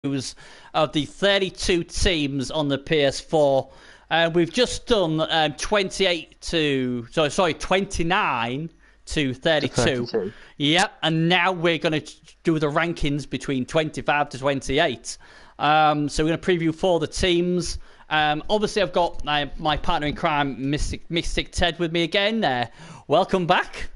of the 32 teams on the PS4. We've just done 29 to 32. Yep, and now we're going to do the rankings between 25 to 28. So we're going to preview 4 of the teams. Obviously, I've got my partner in crime, Mystic Ted, with me again. Welcome back,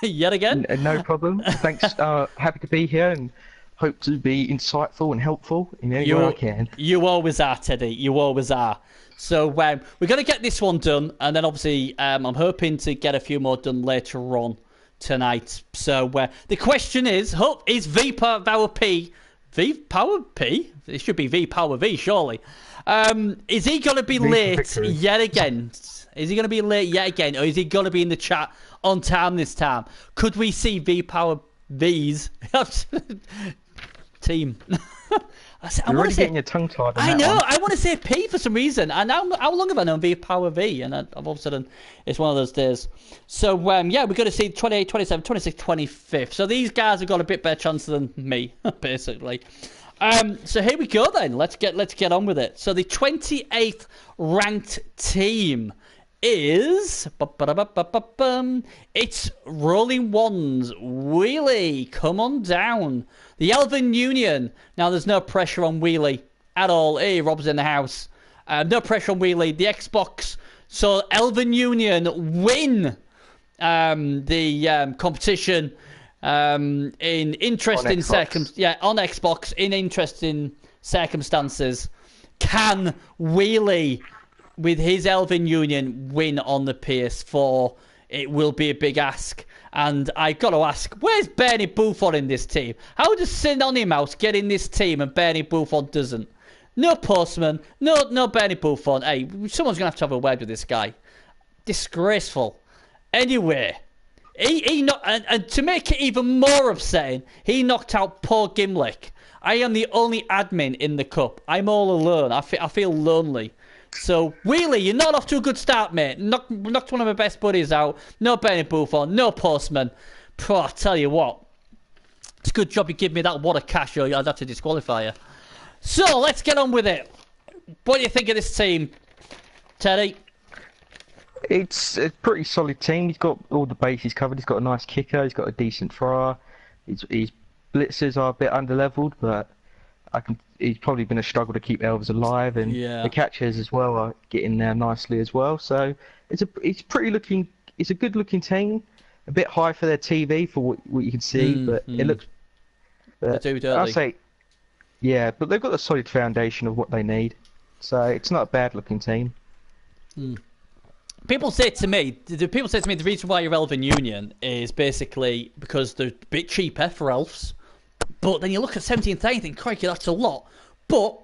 yet again. No problem. Thanks. Happy to be here and hope to be insightful and helpful in any way I can. You always are, Teddy. You always are. So we're going to get this one done, and then obviously I'm hoping to get a few more done later on tonight. So the question is V Power P? V Power P? It should be V Power V, surely. Is he going to be late yet again? Is he going to be late yet again, or is he going to be in the chat on time this time? Could we see V Power V's team? You're already getting your tongue tied. I know. I want to say P for some reason. And how long have I known V Power V? And I've all of a sudden, it's one of those days. So yeah, we're going to see 28, 27, 26, 25th. So these guys have got a bit better chance than me, basically. So here we go then. Let's get on with it. So the 28th ranked team is it's Rolling Ones. Wheelie, come on down. The Elvin Union. Now there's no pressure on Wheelie at all. Hey, Rob's in the house. No pressure on Wheelie. The Xbox. So Elvin Union win the competition in interesting circumstances. Yeah, on Xbox in interesting circumstances. Can Wheelie, with his Elvin Union, win on the PS4? It will be a big ask. And I got to ask, where's Bernie Buffon in this team? How does Synonymouse get in this team and Bernie Buffon doesn't? No Postman, no Bernie Buffon. Hey, someone's going to have a word with this guy. Disgraceful. Anyway, and to make it even more upsetting, he knocked out Paul Gimlick. I am the only admin in the cup. I'm all alone. I feel lonely. So, Wheelie, you're not off to a good start, mate. Knocked one of my best buddies out. No Bernie Buffon, no Postman. I tell you what. It's a good job you give me that wad of cash, or I'd have to disqualify you. So, let's get on with it. What do you think of this team, Teddy? It's a pretty solid team. He's got all the bases covered. He's got a nice kicker. He's got a decent thrower. His blitzers are a bit underleveled, but he's probably been a struggle to keep Elves alive, and the catchers as well are getting there nicely as well. So it's a good looking team. A bit high for their TV for what you can see, but it looks. They do, don't I'll they? say, yeah, but they've got a solid foundation of what they need, so it's not a bad looking team. People say to me, the reason why you're Elvin Union is basically because they're a bit cheaper for elves. But then you look at 17th and think, crikey, that's a lot. But,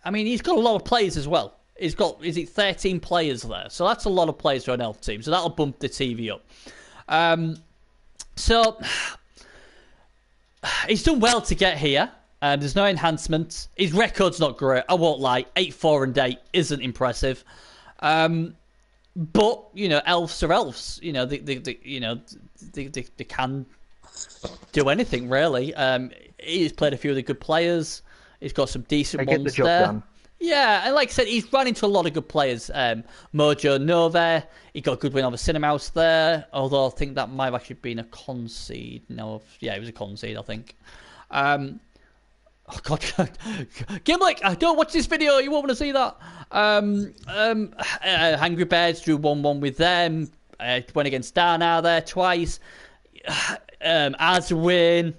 I mean, he's got a lot of players as well. He's got, 13 players there? So that's a lot of players for an elf team. So that'll bump the TV up. So, he's done well to get here. There's no enhancements. His record's not great, I won't lie. 8-4 and 8 isn't impressive. But, elves are elves. They can do anything, really. He's played a few of the good players. He's got some decent ones get the job there. Done. Yeah, and like I said, he's run into a lot of good players. Mojo Nova, he got a good win over Cinemouse there, although I think that might have actually been a concede. No, yeah, it was a concede, I think. Oh, God. Gimlick, don't watch this video, you won't want to see that. Angry Birds drew 1-1 with them. Went against Dana there twice. Aswin,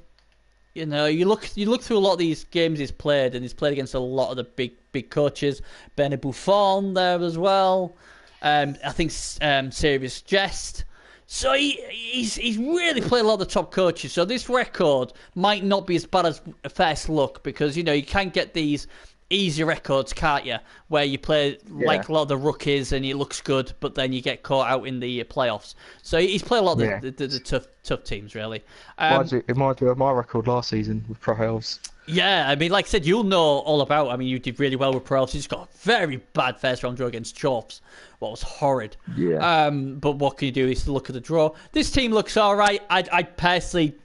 you look through a lot of these games he's played, and he's played against a lot of the big coaches. Bernie Buffon there as well. I think Serious Jest. So he's really played a lot of the top coaches. So this record might not be as bad as first look, because you can get these easy records, can't you? Where you play like a lot of the rookies and it looks good, but then you get caught out in the playoffs. So he's played a lot of the tough teams, really. It reminds me of my record last season with Pro Elves. Yeah, I mean, like I said, you'll know all about. I mean, you did really well with Pro Elves. You just got a very bad first round draw against Chorps. What was horrid. Yeah. But what can you do is look at the draw. This team looks all right. I personally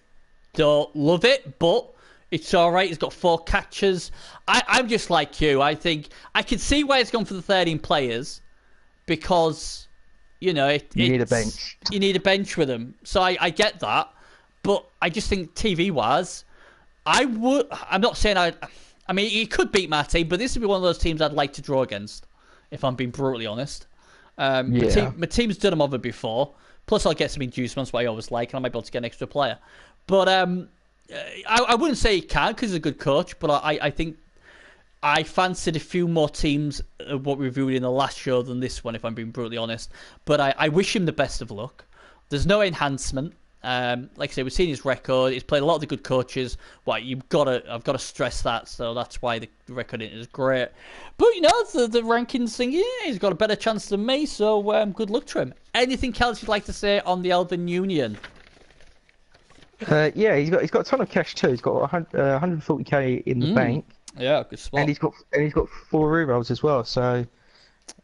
don't love it, but It's all right. He's got 4 catches. I'm just like you. I think I can see why it's gone for the 13 players because, you know, You need a bench. You need a bench with him. So I get that. But I just think TV-wise, I'm not saying I mean, he could beat my team, but this would be one of those teams I'd like to draw against, if I'm being brutally honest. My team's done him over before. Plus, I'll get some inducements, what I always like, and I might be able to get an extra player. But I wouldn't say he can because he's a good coach, but I think I fancied a few more teams what we reviewed in the last show than this one, if I'm being brutally honest. But I wish him the best of luck. There's no enhancement. Like I say, we've seen his record. He's played a lot of the good coaches. I've got to stress that. So that's why the record is great. But you know, the rankings thing, yeah, he's got a better chance than me. So good luck to him. Anything else you'd like to say on the Elvin Union? Yeah, he's got a ton of cash too. He's got 140k in the bank. Yeah, good spot. And he's got 4 rerolls as well. So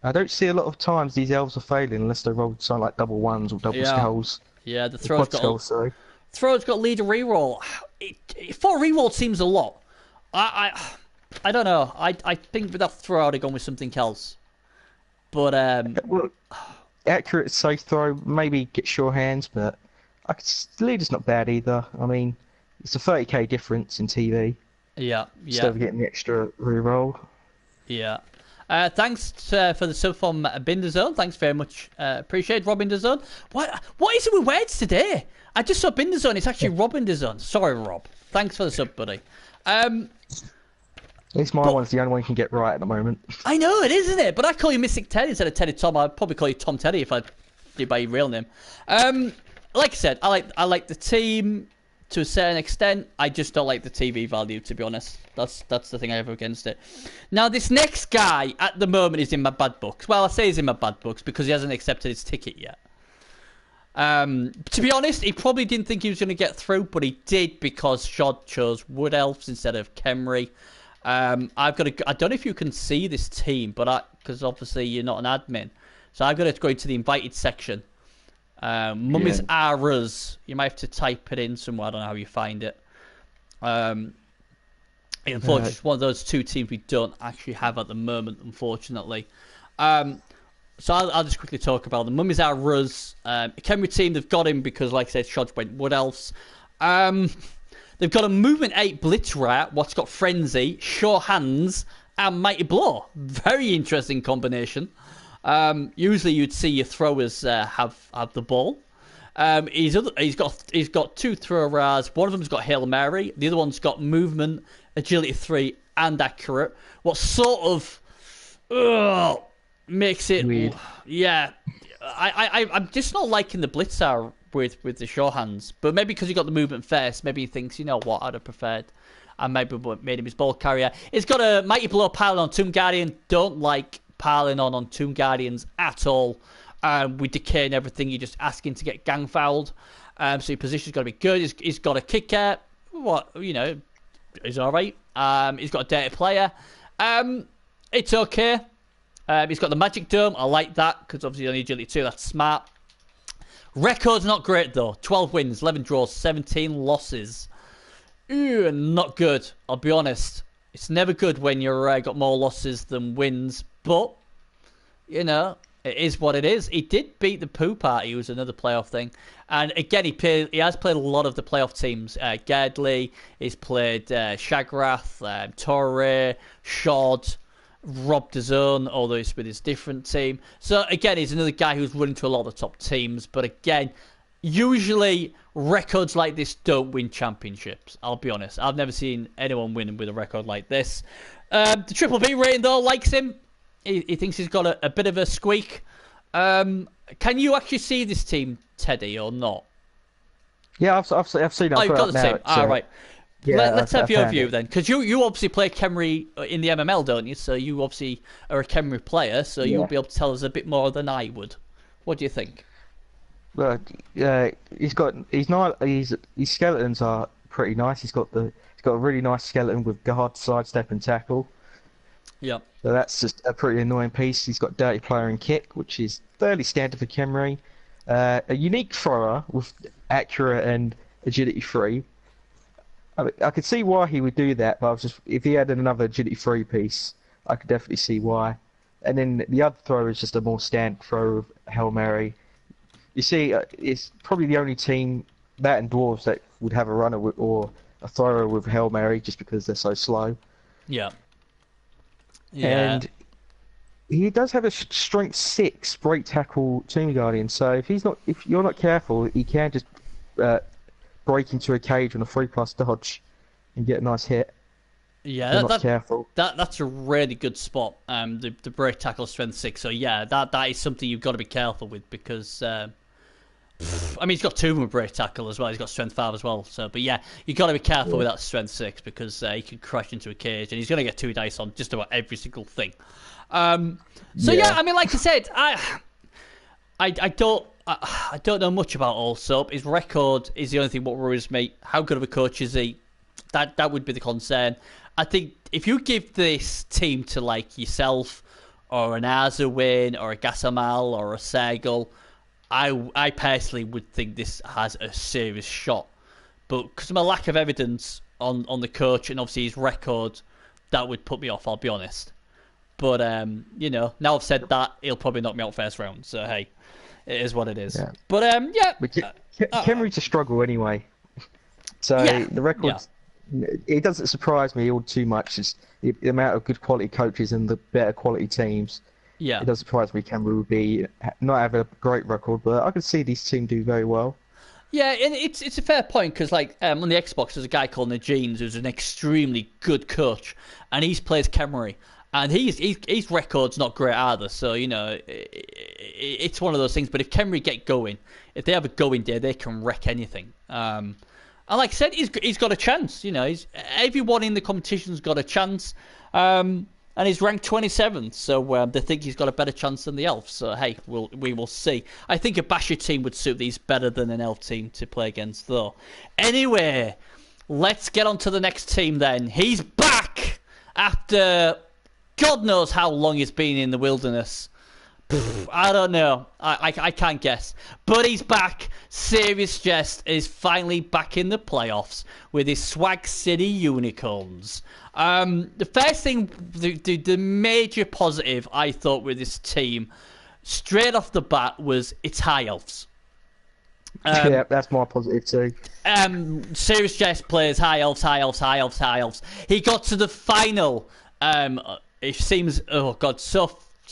I don't see a lot of times these elves are failing unless they roll something like double ones or double skulls. Yeah, the throw's got leader reroll. 4 reroll seems a lot. I don't know. I think with that throw I'd have gone with something else. But well, accurate safe throw, maybe get sure hands, but the leader's not bad either. I mean, it's a 30k difference in TV. Yeah. Instead of getting the extra reroll. Yeah. Thanks for the sub from Binderzone. Thanks very much. Appreciate Rob Binderzone. What is it with words today? I just saw Binderzone. It's actually Rob Binderzone. Sorry, Rob. Thanks for the sub, buddy. At least my one's the only one you can get right at the moment. I know it is, isn't it? But I call you Mystic Teddy instead of Teddy Tom. I'd probably call you Tom Teddy if I did by your real name. Like I said, I like the team to a certain extent. I just don't like the TV value, to be honest. That's the thing I have against it. Now, this next guy at the moment is in my bad books. Well, I say he's in my bad books because he hasn't accepted his ticket yet. To be honest, he probably didn't think he was going to get through, but he did because Shod chose Wood Elves instead of Khemri. I don't know if you can see this team, but because obviously you're not an admin, so I've got to go into the invited section. Mummies Errors. You might have to type it in somewhere. I don't know how you find it. Unfortunately, it's one of those 2 teams we don't actually have at the moment, unfortunately. So I'll just quickly talk about the Mummies Errors. Khemri team, they've got him because, like I said, Shod went Wood Elves. They've got a Movement 8 Blitz Rat, what's got Frenzy, Sure Hands, and Mighty Blow. Very interesting combination. Usually you'd see your throwers have the ball. He's got 2 throw rares. One of them's got Hail Mary. The other one's got Movement, Agility 3, and Accurate. What sort of makes it weird. Yeah, I'm just not liking the Blitzer with the short hands. But maybe because he got the movement first, maybe he thinks, you know what, I'd have preferred. And maybe made him his ball carrier. He's got a Mighty Blow Piling on Tomb Guardian. Don't like piling on Tomb Guardians at all. With decay and everything, you're just asking to get gang fouled. So your position's got to be good. He's got a kicker. He's all right. He's got a dirty player. It's okay. He's got the Magic Dome. I like that because obviously only agility 2. That's smart. Record's not great though. 12 wins, 11 draws, 17 losses. Ooh, not good. I'll be honest. It's never good when you're got more losses than wins. But you know, it is what it is. He did beat the Poo Party, who was another playoff thing. And again, he has played a lot of the playoff teams. Gardley, he's played Shagrath, Torre, Shod, Rob DeZone, although he's with his different team. So again, he's another guy who's running to a lot of the top teams. But again, usually records like this don't win championships. I'll be honest. I've never seen anyone win with a record like this. The Triple B rating, though, likes him. He thinks he's got a bit of a squeak. Can you actually see this team, Teddy, or not? Yeah, I've seen it. Oh, you've got the team. All right. Yeah, Let's have your view then, because you obviously play Khemri in the MML, don't you? So you obviously are a Khemri player, so you'll be able to tell us a bit more than I would. What do you think? Well, his skeletons are pretty nice. He's got a really nice skeleton with guard, sidestep, and tackle. Yeah. So that's just a pretty annoying piece. He's got dirty player and kick, which is fairly standard for Khemri. A unique thrower with accurate and agility 3. I could see why he would do that, but I was just if he had another agility 3-piece, I could definitely see why. And then the other throw is just a more standard throw of Hail Mary. You see, it's probably the only team, that and Dwarves, that would have a runner or a thrower with Hail Mary just because they're so slow. Yeah. Yeah. And he does have a strength 6 break tackle team guardian, so if you're not careful, he can just break into a cage on a 3+ dodge and get a nice hit. Yeah, if you're not careful. That's a really good spot. The break tackle strength 6. So yeah, that is something you've got to be careful with because I mean he's got 2 with break tackle as well. He's got strength 5 as well. So but yeah, you've got to be careful with that strength 6 because he can crash into a cage and he's going to get 2 dice on just about every single thing. So yeah, I mean like I said, I don't know much about Allsop. His record is the only thing what worries me. How good of a coach is he? That would be the concern. I think if you give this team to like yourself or an Azawin or a Gasamal or a Sergal, I personally would think this has a serious shot. But because of my lack of evidence on the coach and obviously his record, that would put me off, I'll be honest. But, now I've said that, he'll probably knock me out first round. So, hey, it is what it is. Yeah. But, yeah. But Kemery's a struggle anyway. So, the record, it doesn't surprise me all too much. It's the amount of good quality coaches and the better quality teams. Yeah. It doesn't surprise me Kemery would not have a great record, but I could see this team do very well. Yeah, and it's a fair point because, like, on the Xbox, there's a guy called Najins who's an extremely good coach, and he's plays Kemery. And his record's not great either, so, it's one of those things. But if Kemery get going, if they have a going day, they can wreck anything. And like I said, he's got a chance. Everyone in the competition's got a chance. And he's ranked 27th, so they think he's got a better chance than the Elves. So, hey, we will see. I think a Basher team would suit these better than an Elf team to play against, though. Anyway, let's get on to the next team then. He's back after God knows how long he's been in the wilderness. I don't know. I can't guess. But he's back. Serious Jest is finally back in the playoffs with his Swag City Unicorns. The first thing, the major positive I thought with this team, straight off the bat, was it's high elves. Yeah, that's my positive too. Serious Jest plays high elves, high elves, high elves, high elves. He got to the final. It seems, oh god, so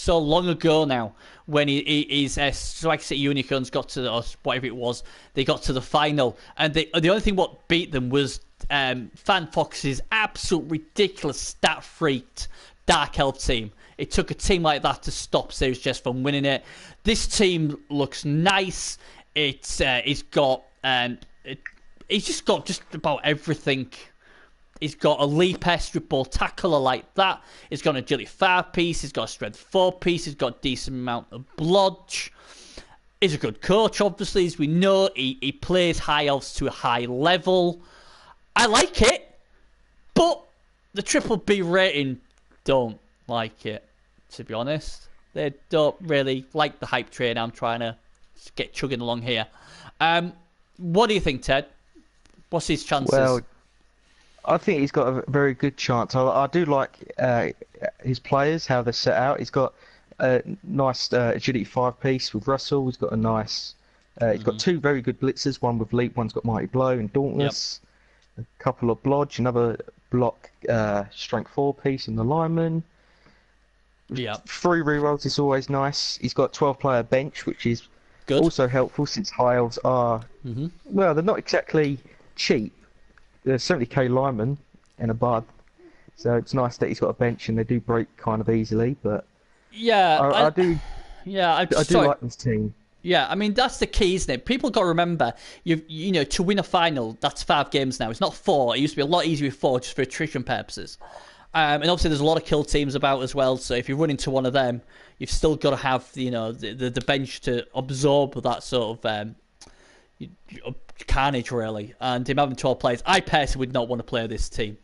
long ago now, when his Swag City Unicorns got to whatever it was, they got to the final, and the only thing what beat them was Fan Fox's absolute ridiculous stat freaked Dark Elf team. It took a team like that to stop Serious Jest from winning it. This team looks nice. He's just got just about everything. He's got a leap strip ball tackler like that. He's got an agility 5-piece. He's got a strength 4-piece. He's got a decent amount of blodge. He's a good coach, obviously, as we know. He plays high elves to a high level. I like it, but the triple B rating don't like it, to be honest. They don't really like the hype train I'm trying to get chugging along here. What do you think, Ted? What's his chances? Well, I think he's got a very good chance. I do like his players, how they're set out. He's got a nice agility 5-piece with Russell. He's got a nice... he's got 2 very good blitzers, one with Leap, one's got Mighty Blow and Dauntless. Yep. A couple of blodge, another block strength 4-piece in the lineman. Yeah. 3 rerolls is always nice. He's got 12-player bench, which is good. Also helpful since high elves are... Well, they're not exactly cheap. There's certainly K lineman and a bud, so it's nice that he's got a bench and they do break kind of easily. But yeah, I do. Yeah, I do like this team. Yeah, I mean that's the key, isn't it? People got to remember, to win a final, that's 5 games now. It's not 4. It used to be a lot easier with 4, just for attrition purposes. And obviously there's a lot of kill teams about as well. So if you run into one of them, you've still got to have the bench to absorb that sort of carnage, really. And him having 12 players, I personally would not want to play this team.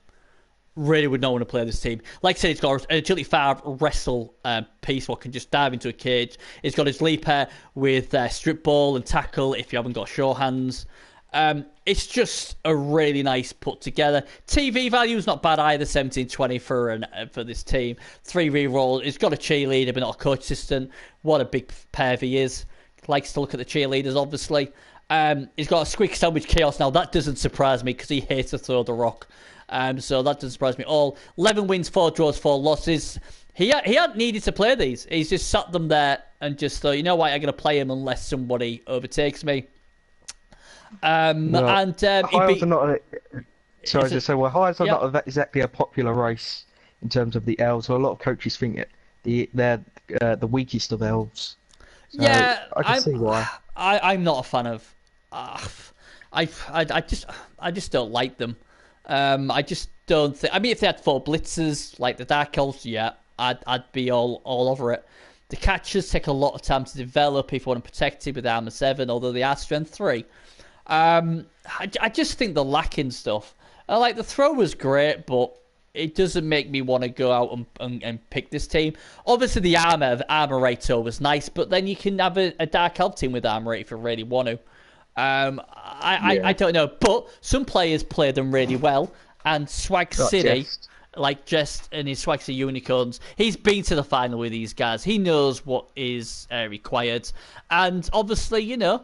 Really would not want to play this team. Like I said, it's got an agility 5 wrestle piece what can just dive into a cage. It's got his leaper with strip ball and tackle if you haven't got sure hands. It's just a really nice put together. TV value is not bad either. 1720 for this team. 3 reroll. He's got a cheerleader, but not a coach assistant. What a big perv he is. Likes to look at the cheerleaders, obviously. He's got a squeak sandwich chaos now. That doesn't surprise me because he hates to throw the rock. So that doesn't surprise me at all. 11 wins, 4 draws, 4 losses. He hadn't needed to play these. He's just sat them there and just thought, you know what, I'm going to play him unless somebody overtakes me. Highs are not. Sorry to say, Highs are not exactly a popular race in terms of the elves. So a lot of coaches think they're the weakest of elves. So yeah, I can see why. I'm not a fan of. I just don't like them. I just don't think. I mean, if they had 4 blitzers like the Dark Elves, yeah, I'd be all over it. The catchers take a lot of time to develop if you want to protect it with armor 7, although they are strength 3. I just think they're lacking stuff. Like the throw was great, but it doesn't make me want to go out and pick this team. Obviously, the armor rate was nice, but then you can have a Dark Elf team with armor rate if you really want to. I don't know, but some players play them really well, and Swag City, like Jest and his Swag City Unicorns, he's been to the final with these guys. He knows what is required, and obviously, you know,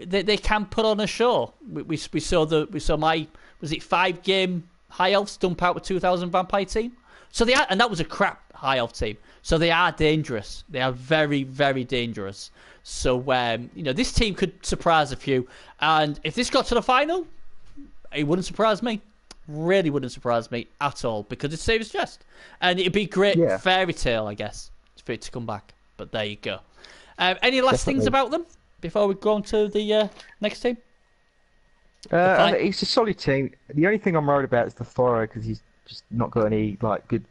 they can put on a show. We saw my 5-game High Elf stump out with 2,000 Vampire team. So they are, and that was a crap High Elf team. So they are dangerous. They are very, very dangerous. So you know, this team could surprise a few. And if this got to the final, it wouldn't surprise me. Really wouldn't surprise me at all, because it's Savage Jest. And it'd be great fairy tale, I guess, for it to come back. But there you go. Any last things about them before we go on to the next team? It's a solid team. The only thing I'm worried about is the thrower, because he's just not got any good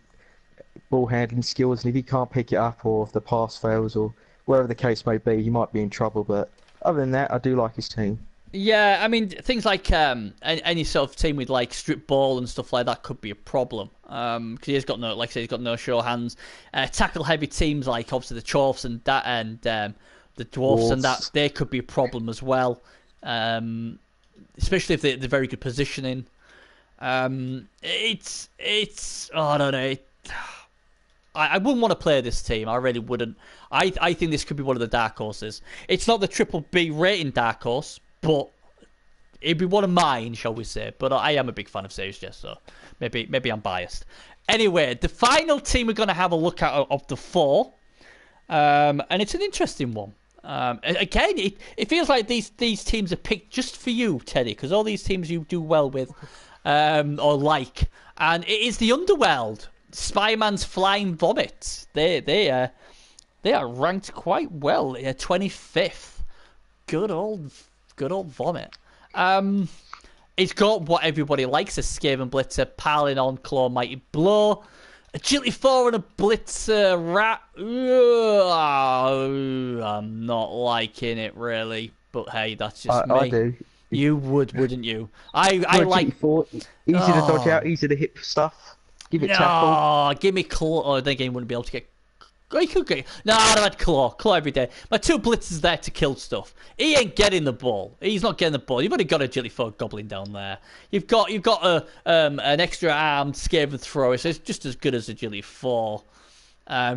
ball handling skills, and if he can't pick it up, or if the pass fails, or wherever the case may be, he might be in trouble. But other than that, I do like his team. Yeah, I mean, things like any sort of team with like strip ball and stuff like that could be a problem, because he's got no, like I said, he's got no sure hands. Tackle heavy teams like obviously the Chorfs and the Dwarfs and that, they could be a problem as well. Especially if they're very good positioning. It's I don't know. I wouldn't want to play this team. I really wouldn't. I think this could be one of the dark horses. It's not the triple B rating dark horse, but it'd be one of mine, shall we say. But I am a big fan of Sage Jess, so maybe I'm biased. Anyway, the final team we're going to have a look at of the 4, and it's an interesting one. Again, it feels like these teams are picked just for you, Teddy, because all these teams you do well with, or like, and it is the Underworld, Spyman's Flying Vomit. They are ranked quite well. 25th. Good old Vomit. It's got what everybody likes: a Skaven Blitzer, piling on, Claw, Mighty Blow. Agility 4 and a Blitzer Rat. I'm not liking it really, but hey, that's just me. I do. You would, wouldn't you? I like 4, easy to dodge out, easy to hit stuff. Give it tackle. Give me Claw. Oh, then again, wouldn't be able to get. He could get. No, I'd have had Claw every day. My 2 blitzers there to kill stuff. He ain't getting the ball. He's not getting the ball. You've already got Agility 4 Goblin down there. You've got an extra armed Skaven thrower, so it's just as good as Agility 4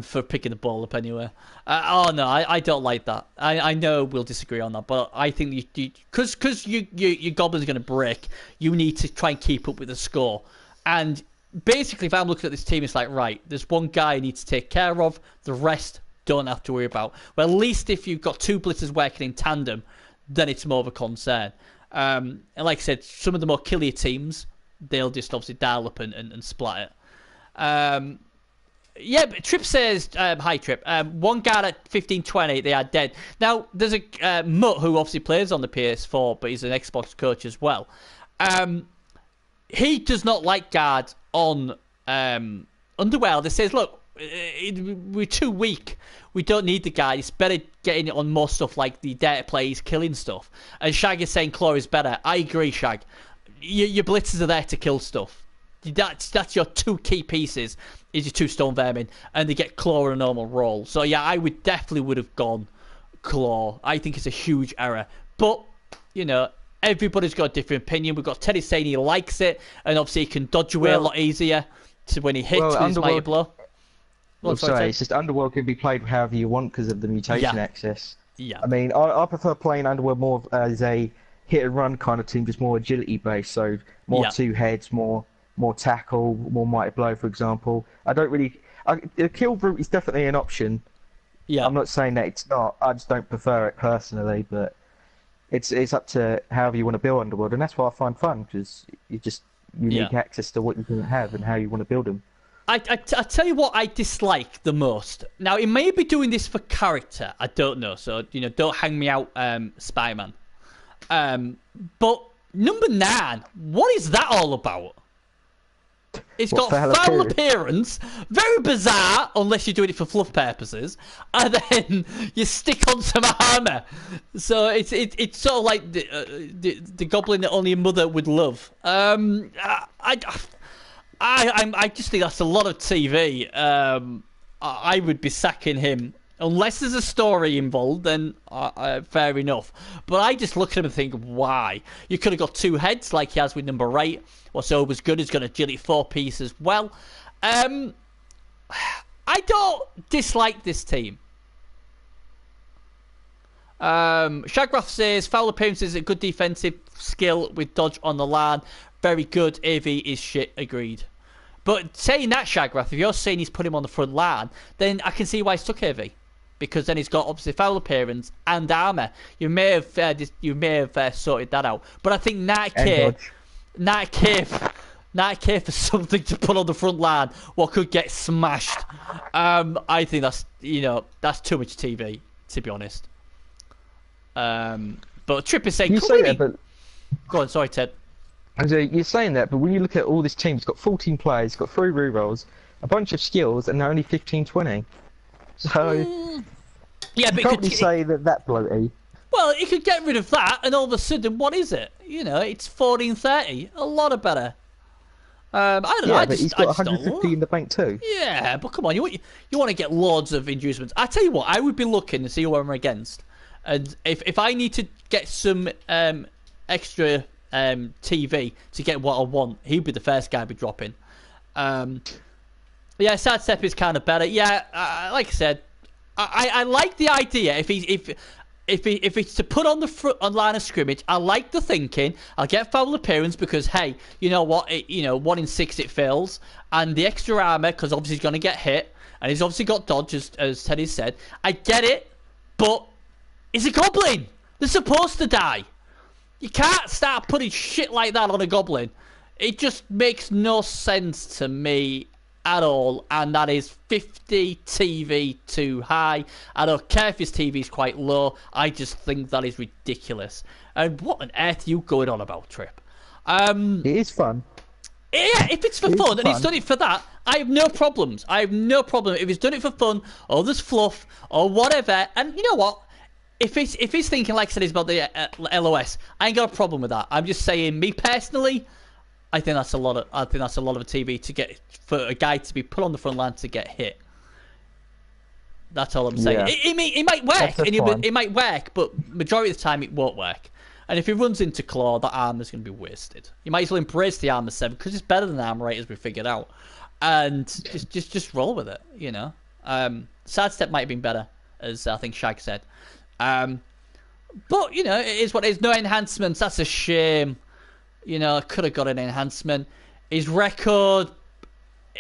for picking the ball up anyway. No, I don't like that. I know we'll disagree on that, but I think because your Goblin's going to break, you need to try and keep up with the score. And basically, if I'm looking at this team, it's like, right, there's one guy I need to take care of. The rest don't have to worry about. Well, at least if you've got 2 blitzers working in tandem, then it's more of a concern. And like I said, some of the more killier teams, they'll just obviously dial up and splat it. Yeah, but Trip says, hi Trip, one guard at 15-20, they are dead. Now, there's a Mutt who obviously plays on the Ps4, but he's an Xbox coach as well. He does not like guard on Underworld. He says, look, we're too weak. We don't need the guy. It's better getting it on more stuff like the data plays, killing stuff. And Shag is saying Claw is better. I agree, Shag. Your blitzers are there to kill stuff. That's your 2 key pieces, is your 2 stone vermin, and they get Claw on a normal roll. So yeah, I definitely would have gone Claw. I think it's a huge error. But, you know, Everybody's got a different opinion. We've got Teddy saying he likes it, and obviously he can dodge away a lot easier to when he hits with his mighty blow. It's just Underworld can be played however you want because of the mutation access. Yeah. I mean, I prefer playing Underworld more as a hit and run kind of team, just more agility based. So more two heads, more tackle, more mighty blow, for example. I don't really. The kill route is definitely an option. Yeah. I'm not saying that it's not. I just don't prefer it personally, but it's up to however you want to build Underworld, and that's what I find fun because you need access to what you can have and how you want to build them. I tell you what I dislike the most. Now, it may be doing this for character. I don't know. So, don't hang me out, Spider-Man. But number 9, what is that all about? It's got foul appearance. Very bizarre, unless you're doing it for fluff purposes. And then you stick on some armor. So it's sort of like the goblin that only a mother would love. I just think that's a lot of TV. I would be sacking him. Unless there's a story involved, then fair enough. But I just look at him and think, why? You could have got 2 heads like he has with number 8. What's always good is going to agility 4-piece as well. I don't dislike this team. Shagrath says, foul appearance is a good defensive skill with dodge on the line. Very good. AV is shit. Agreed. But saying that, Shagrath, if you're saying he's put him on the front line, then I can see why he's took AV. Because then he's got obviously foul appearance and armor. You may have sorted that out. But I think 90k for something to put on the front line, what could get smashed. I think that's too much TV, to be honest. But Trip is saying, go on, sorry, Ted. You're saying that, but when you look at all this team, it's got 14 players, it's got 3 rerolls, a bunch of skills, and they're only 15-20. So, yeah, but you can't really say that bloaty. Well, you could get rid of that, and all of a sudden, what is it? It's 14-30. A lot of better. I don't know. But he's got 150 in the bank too. Yeah, but come on, you want to get loads of inducements. I tell you what, I would be looking to see who I'm against, and if I need to get some extra TV to get what I want, he'd be the first guy I'd be dropping. Yeah, Sidestep is kind of better. Yeah, like I said, I like the idea. If it's to put on the front on line of scrimmage, I like the thinking. I'll get foul appearance because hey, you know what? 1 in 6 it fails, and the extra armor because obviously he's going to get hit, and he's obviously got dodge as Teddy said. I get it, but it's a goblin. They're supposed to die. You can't start putting shit like that on a goblin. It just makes no sense to me at all, and that is 50 TV too high. I don't care if his TV is quite low. I just think that is ridiculous. And what on earth are you going on about, Trip? It is fun. Yeah, if it's for fun and he's done it for that, I have no problems. I have no problem if he's done it for fun or there's fluff or whatever. And you know what? If he's thinking like I said, he's about the LOS, I ain't got a problem with that. I'm just saying, me personally, I think that's a lot of a TV to get for a guy to be put on the front line to get hit. That's all I'm saying. Yeah. It might work, and it might work, but majority of the time it won't work. And if he runs into Claw, that armor's going to be wasted. You might as well embrace the armor 7 because it's better than armor 8 as we figured out, and just roll with it. Sidestep might have been better, as I think Shag said. But, it is what it is. No enhancements. That's a shame. Could have got an enhancement. His record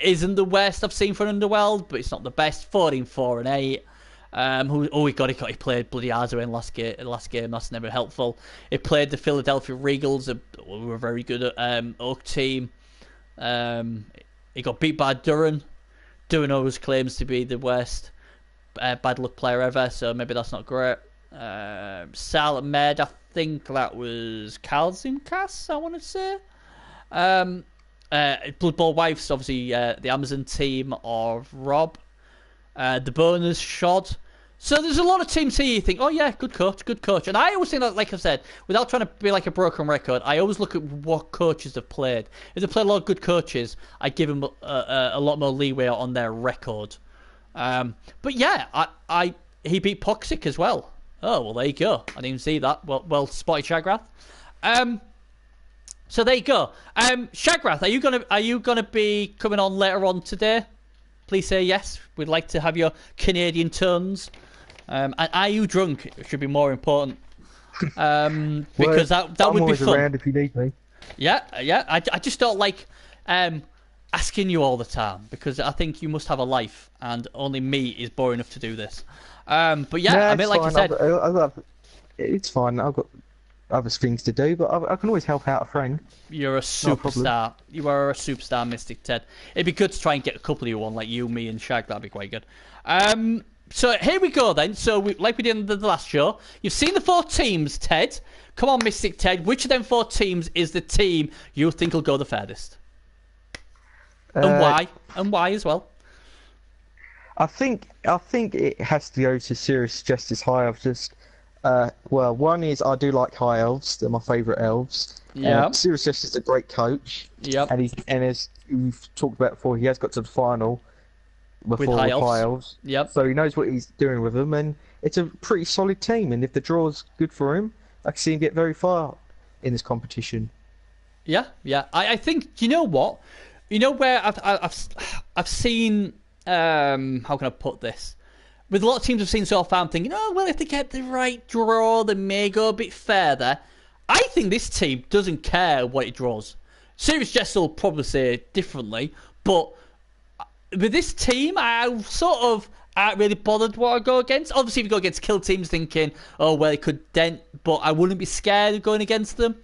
isn't the worst I've seen for an Underworld, but it's not the best. 14-4 and 8. He played bloody Arzuin last game. That's never helpful. He played the Philadelphia Regals, who were a very good Oak team. He got beat by Duran. Duran always claims to be the worst bad luck player ever, so maybe that's not great. Silent Med, I think that was Kalzimkas, I want to say. Blood Bowl Wives, obviously the Amazon team of Rob. The bonus shot. So there's a lot of teams here you think, oh yeah, good coach. And I always think that, like I said, without trying to be like a broken record, I always look at what coaches have played. If they play a lot of good coaches, I give them a lot more leeway on their record. But yeah, he beat Poxic as well. Oh, well, there you go. I didn't even see that. Well spotted, Shagrath. So there you go. Shagrath, are you gonna be coming on later on today? Please say yes. We'd like to have your Canadian tones. And are you drunk? It should be more important. Because that would be fun. I'm around if you need me. Yeah. I just don't like asking you all the time because I think you must have a life, and only me is boring enough to do this. But yeah, No, I mean, like fine. you said, It's fine. I've got other things to do, but I can always help out a friend. you're a superstar. You are a superstar, Mystic Ted. It'd be good to try and get a couple of you on, like you, me, and Shag. That'd be quite good. So here we go then. So like we did in the last show, you've seen the 4 teams, Ted. Come on, Mystic Ted. Which of them 4 teams is the team you think will go the furthest? And why? And why as well? I think it has to go to Serious Justice High Elves. Just well, one is I do like High Elves. They're my favourite elves. Yeah. Serious Justice is a great coach. Yep. And as we've talked about before, he has got to the final before With High High Elves. Elves. Yep. So he knows what he's doing with them, and it's a pretty solid team. And if the draw's good for him, I can see him get very far in this competition. Yeah. I think, you know what? You know where I've seen, how can I put this? With a lot of teams I've seen so far, I'm thinking, oh, well, if they get the right draw, they may go a bit further. I think this team doesn't care what it draws. Serious Jess will probably say differently, but with this team, I sort of aren't really bothered what I go against. Obviously, if you go against kill teams, thinking, oh, well, it could dent, but I wouldn't be scared of going against them.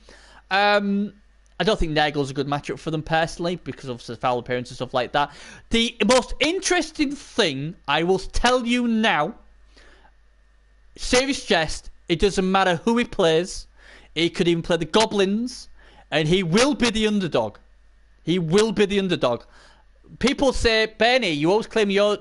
I don't think Nergal's a good matchup for them personally because of the foul appearance and stuff like that. The most interesting thing I will tell you now, Serious Jest, it doesn't matter who he plays. He could even play the Goblins, and he will be the underdog. He will be the underdog. People say, Benny, you always claim you are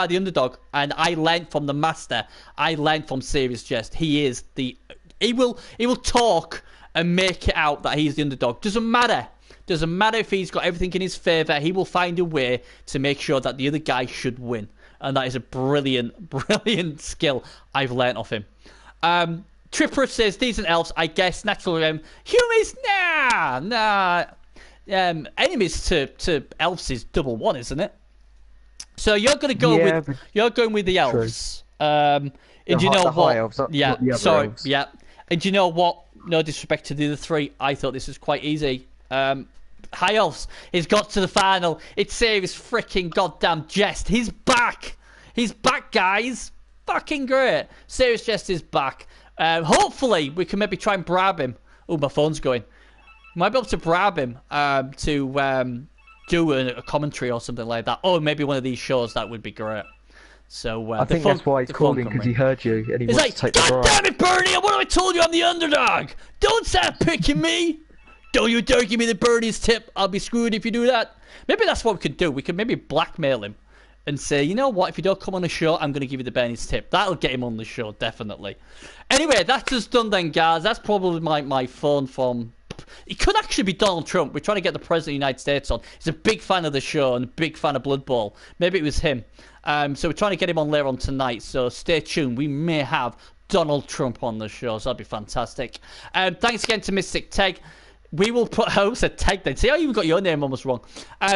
the underdog, and I learned from the master. I learned from Serious Jest. He is the. He will talk and make it out that he's the underdog. Doesn't matter. Doesn't matter if he's got everything in his favour. He will find a way to make sure that the other guy should win. And that is a brilliant, brilliant skill I've learnt off him. Tripper says, decent elves, I guess. Natural humans, nah. Enemies to elves is double one, isn't it? So you're going to go you're going with the elves. And you know what? Elves, yeah, sorry. Elves. Yeah. And you know what? No disrespect to the other 3, I thought this was quite easy. High Elves, he's got to the final. It's Serious freaking goddamn Jest. He's back. He's back, guys. Fucking great. Serious Jest is back. Hopefully, we can maybe try and brab him. Oh, my phone's going. Might be able to brab him to do a commentary or something like that. Or maybe one of these shows. That would be great. So I think that's why he's calling, because he heard you and he wants to take the God damn it, Bernie! What have I told you? I'm the underdog. Don't start picking me. Don't you dare give me the Bernie's tip. I'll be screwed if you do that. Maybe that's what we could do. We could maybe blackmail him and say, you know what? If you don't come on the show, I'm going to give you the Bernie's tip. That'll get him on the show, definitely. Anyway, that's just done then, guys. That's probably my phone from. It could actually be Donald Trump. We're trying to get the President of the United States on. He's a big fan of the show and a big fan of Blood Bowl. Maybe it was him. So we're trying to get him on later on tonight. So stay tuned. We may have Donald Trump on the show. So that'd be fantastic. Thanks again to Mystic Teg. We will put. I said Teg then. See how you got your name almost wrong.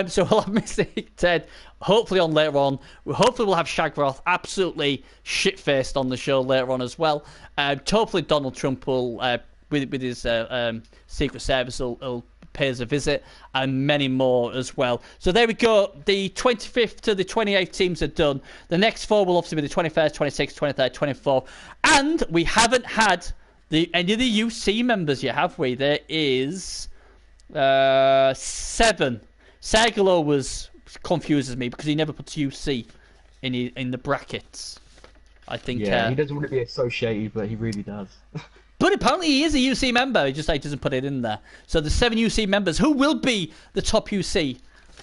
So we'll have Mystic Ted hopefully on later on. Hopefully we'll have Shagroth absolutely shit-faced on the show later on as well. Hopefully Donald Trump will, with his Secret Service, will pay us a visit, and many more as well. So there we go. The 25th to the 28th teams are done. The next 4 will obviously be the 21st, 26th, 23rd, 24th. And we haven't had any of the UC members yet, have we? There is 7. Sergalo confuses me because he never puts UC in the brackets. I think. Yeah, he doesn't want to be associated, but he really does. But apparently he is a UC member. He just doesn't put it in there. So the 7 UC members, who will be the top UC,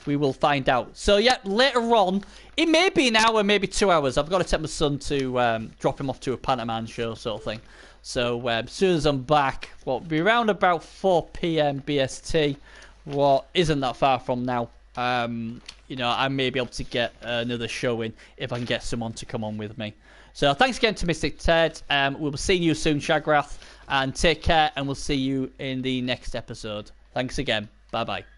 we will find out. So yeah, later on, it may be an hour, maybe 2 hours. I've got to take my son to drop him off to a Pantoman show sort of thing. So as soon as I'm back, well, it'll be around about 4 p.m. BST. What isn't that far from now. I may be able to get another show in if I can get someone to come on with me. So thanks again to Mystic Ted. We'll be seeing you soon, Shagrath, and take care, and we'll see you in the next episode. Thanks again. Bye-bye.